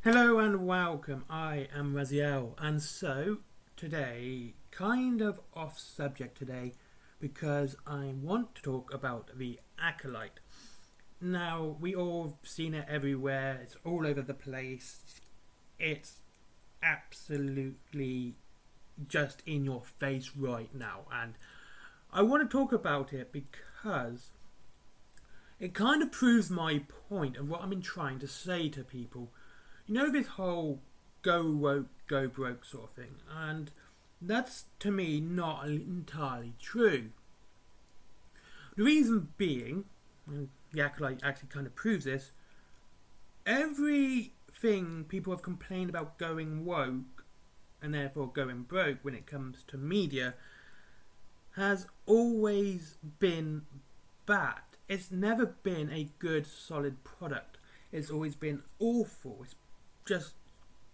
Hello and welcome. I am Raziel, and so today, kind of off subject today, because I want to talk about the Acolyte. Now, we all seen it everywhere. It's all over the place. It's absolutely just in your face right now, and I want to talk about it because it kind of proves my point of what I've been trying to say to people. You know, this whole go woke, go broke sort of thing, and that's to me not entirely true. The reason being, and the Acolyte actually kind of proves this, everything people have complained about going woke and therefore going broke when it comes to media has always been bad. It's never been a good, solid product. It's always been awful. It's just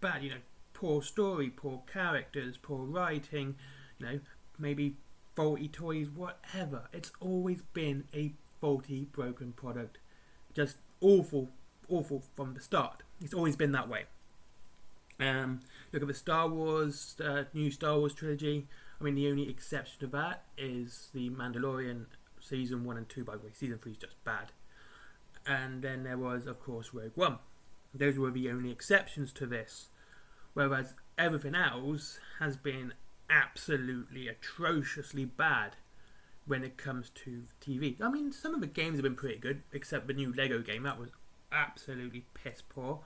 bad, poor story, poor characters, poor writing, maybe faulty toys, whatever. It's always been a faulty, broken product. Just awful, awful from the start. It's always been that way. Look at the Star Wars, new Star Wars trilogy. I mean, the only exception to that is the Mandalorian season 1 and 2, by the way. Season 3 is just bad. And then there was, of course, Rogue One. Those were the only exceptions to this. Whereas everything else has been absolutely atrociously bad when it comes to TV. I mean, some of the games have been pretty good, except the new Lego game. That was absolutely piss poor.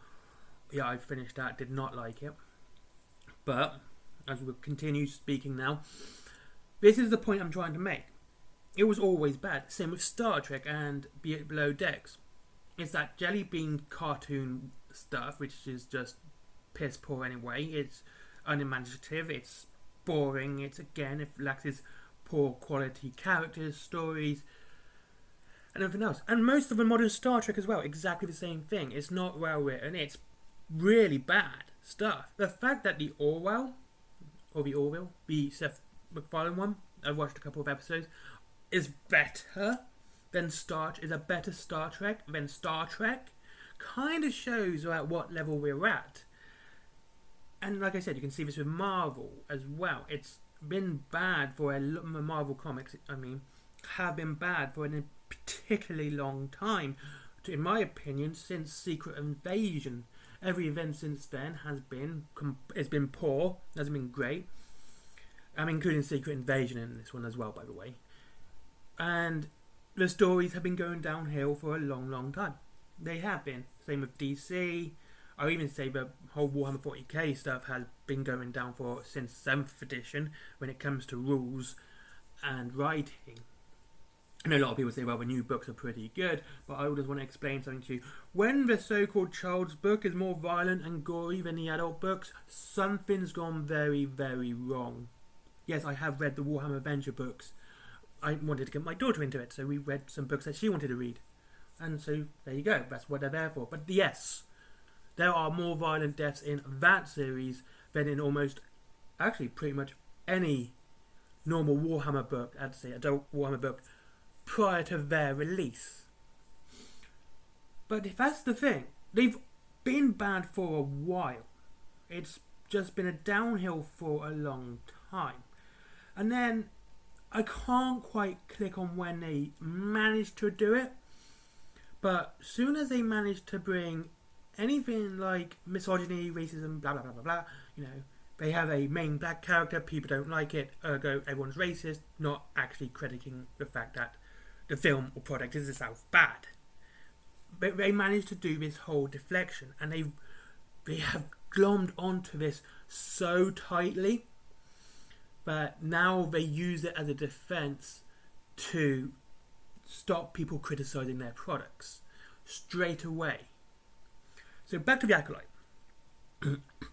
Yeah, I finished that, did not like it. But, as we'll continue speaking now, this is the point I'm trying to make. It was always bad. Same with Star Trek and Below Decks. It's that jelly bean cartoon stuff, which is just piss poor anyway. It's unimaginative, it's boring, it lacks its poor quality characters, stories, and everything else. And most of the modern Star Trek as well, exactly the same thing. It's not well written, it's really bad stuff. The fact that the Seth MacFarlane one, I've watched a couple of episodes, is better than is a better Star Trek than Star Trek, kind of shows at what level we're at. And like I said, you can see this with Marvel as well. It's been bad for a lot of Marvel comics, have been bad for a particularly long time. In my opinion, since Secret Invasion. Every event since then has been poor, hasn't been great. I'm including Secret Invasion in this one as well, by the way. And the stories have been going downhill for a long, long time. They have been. Same with DC. I would even say the whole Warhammer 40k stuff has been going down since 7th edition when it comes to rules and writing. I know a lot of people say, well, the new books are pretty good, but I just want to explain something to you. When the so-called child's book is more violent and gory than the adult books, something's gone very, very wrong. Yes, I have read the Warhammer Adventure books. I wanted to get my daughter into it, so we read some books that she wanted to read. And so, there you go, that's what they're there for. But yes, there are more violent deaths in that series than in pretty much any normal Warhammer book, I'd say adult Warhammer book, prior to their release. But if that's the thing, they've been bad for a while. It's just been a downhill for a long time. And then I can't quite click on when they managed to do it, but soon as they managed to bring anything like misogyny, racism, blah blah blah blah blah, they have a main black character, people don't like it, ergo everyone's racist, not actually crediting the fact that the film or product is itself bad. But they managed to do this whole deflection, and they have glommed onto this so tightly. But now they use it as a defense to stop people criticizing their products straight away. So back to the Acolyte.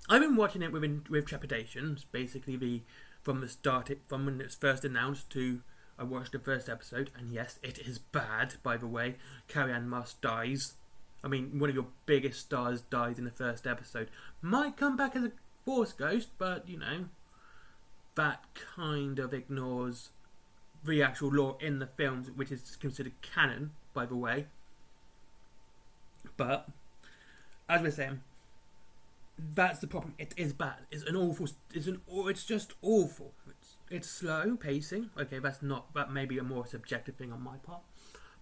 I've been watching it with trepidation. Basically, from when it was first announced to I watched the first episode, and yes, it is bad. By the way, Carrie-Anne Moss dies. I mean, one of your biggest stars dies in the first episode. Might come back as a Force ghost, but that kind of ignores the actual lore in the films, which is considered canon, by the way. But, as we're saying, That's the problem. It is bad. It's an awful. It's just awful. It's slow pacing. Okay, that may be a more subjective thing on my part,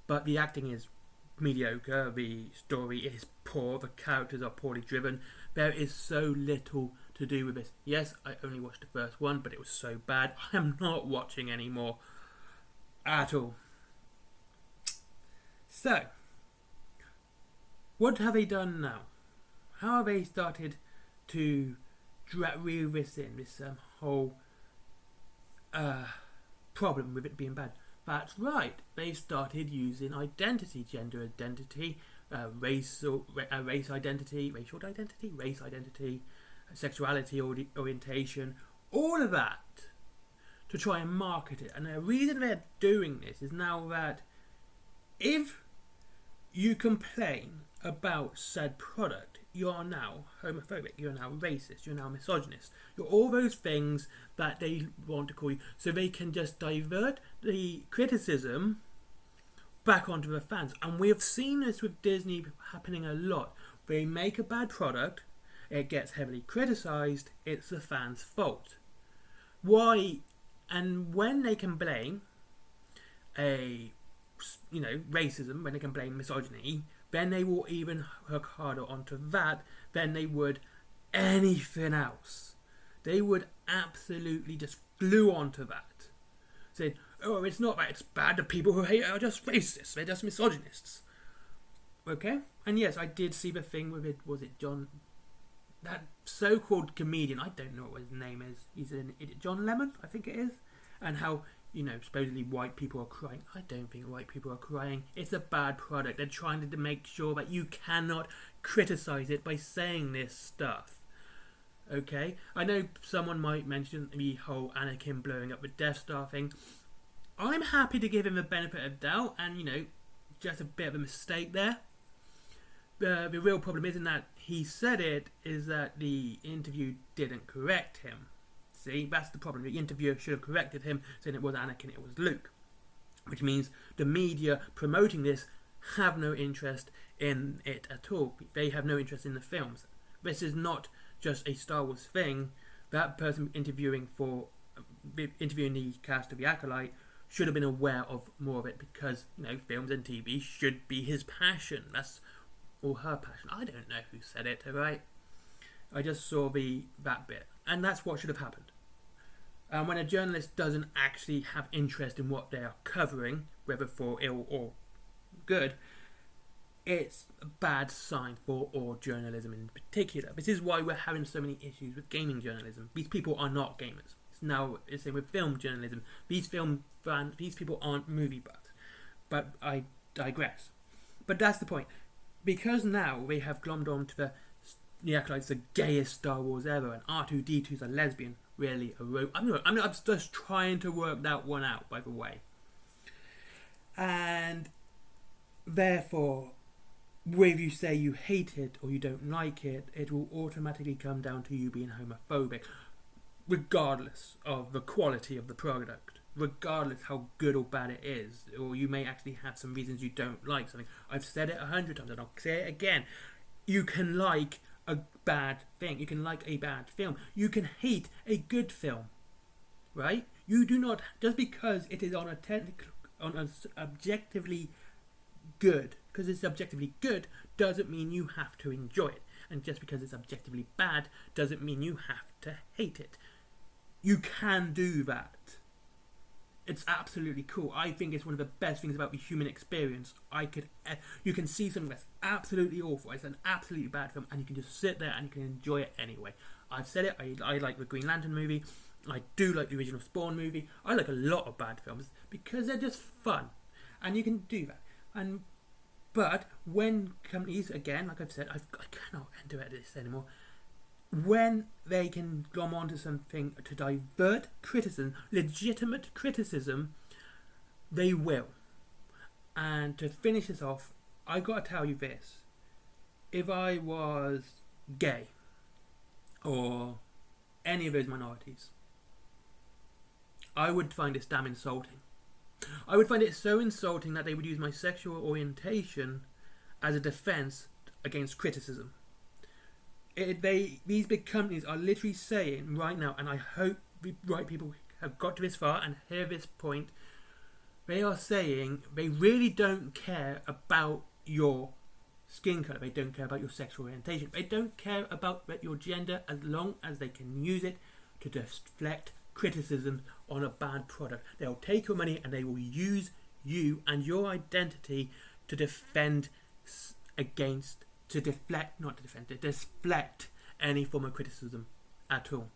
but the acting is mediocre. The story is poor. The characters are poorly driven. There is so little to do with this. Yes, I only watched the first one, but it was so bad. I am not watching anymore at all. So, what have they done now? How have they started to reel this in, this whole problem with it being bad? That's right, they've started using identity, gender identity, race identity, sexuality orientation, all of that to try and market it. And the reason they're doing this is now that if you complain about said product, you're now homophobic, you're now racist, you're now misogynist, you're all those things that they want to call you, so they can just divert the criticism back onto the fans. And we have seen this with Disney happening a lot. They make a bad product, it gets heavily criticised, it's the fans' fault. Why? And when they can blame racism, when they can blame misogyny, then they will even hook harder onto that than they would anything else. They would absolutely just glue onto that, saying, "Oh, it's not that it's bad. The people who hate it are just racists. They're just misogynists." Okay, and yes, I did see the thing with it. Was it John? That so-called comedian. I don't know what his name is. Is it John Lemon? I think it is. And how, supposedly white people are crying. I don't think white people are crying. It's a bad product. They're trying to make sure that you cannot criticize it by saying this stuff. Okay? I know someone might mention the whole Anakin blowing up the Death Star thing. I'm happy to give him the benefit of doubt, and, just a bit of a mistake there. The real problem isn't that he said it, is that the interview didn't correct him. See, that's the problem. The interviewer should have corrected him, saying it was Anakin, it was Luke. Which means the media promoting this have no interest in it at all. They have no interest in the films. This is not just a Star Wars thing. That person interviewing the cast of the Acolyte should have been aware of more of it, because, films and TV should be his passion. That's or her passion. I don't know who said it, alright? I just saw that bit. And that's what should have happened. When a journalist doesn't actually have interest in what they are covering, whether for ill or good, it's a bad sign for all journalism in particular. This is why we're having so many issues with gaming journalism. These people are not gamers. It's same with film journalism. These people aren't movie buffs. But I digress. But that's the point. Because now they have glommed on to the Acolyte's the gayest Star Wars ever, and R2-D2's a lesbian. Really, I'm just trying to work that one out, by the way. And therefore, whether you say you hate it or you don't like it, it will automatically come down to you being homophobic, regardless of the quality of the product, regardless how good or bad it is. Or you may actually have some reasons you don't like something. I've said it 100 times and I'll say it again. You can like a bad thing. You can like a bad film. You can hate a good film, right? You do not, just because it is objectively good, because it's objectively good, doesn't mean you have to enjoy it. And just because it's objectively bad doesn't mean you have to hate it. You can do that. It's absolutely cool. I think it's one of the best things about the human experience. You can see something that's absolutely awful. It's an absolutely bad film, and you can just sit there and you can enjoy it anyway. I've said it. I like the Green Lantern movie. I do like the original Spawn movie. I like a lot of bad films because they're just fun, and you can do that. But when companies, again, like I've said, I cannot do this anymore. When they can glom onto something to divert criticism, legitimate criticism, they will. And to finish this off, I got to tell you this. If I was gay, or any of those minorities, I would find this damn insulting. I would find it so insulting that they would use my sexual orientation as a defense against criticism. These big companies are literally saying right now, and I hope the right people have got to this far and hear this point. They are saying they really don't care about your skin colour. They don't care about your sexual orientation. They don't care about your gender as long as they can use it to deflect criticism on a bad product. They'll take your money and they will use you and your identity to defend against, to deflect, not to defend, to deflect any form of criticism at all.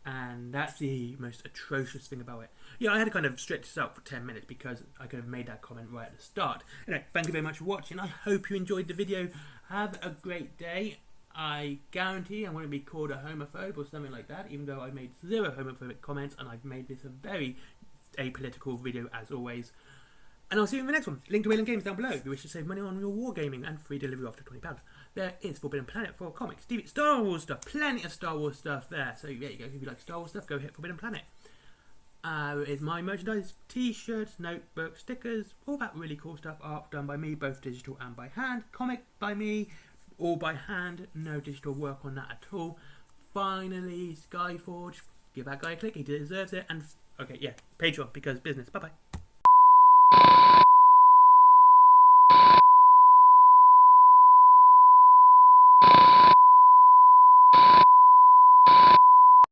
And that's the most atrocious thing about it. Yeah, I had to kind of stretch this out for 10 minutes because I could have made that comment right at the start. Anyway, thank you very much for watching. I hope you enjoyed the video. Have a great day. I guarantee I'm going to be called a homophobe or something like that, even though I made 0 homophobic comments and I've made this a very apolitical video as always. And I'll see you in the next one. Link to Wayland Games down below if you wish to save money on your wargaming and free delivery after £20. There is Forbidden Planet for comics, TV, Star Wars stuff, plenty of Star Wars stuff there. So there you go. If you like Star Wars stuff, go hit Forbidden Planet. Is my merchandise, t-shirts, notebooks, stickers, all that really cool stuff. Art done by me, both digital and by hand. Comic by me, all by hand. No digital work on that at all. Finally, Skyforge. Give that guy a click. He deserves it. And okay, yeah, Patreon because business. Bye bye.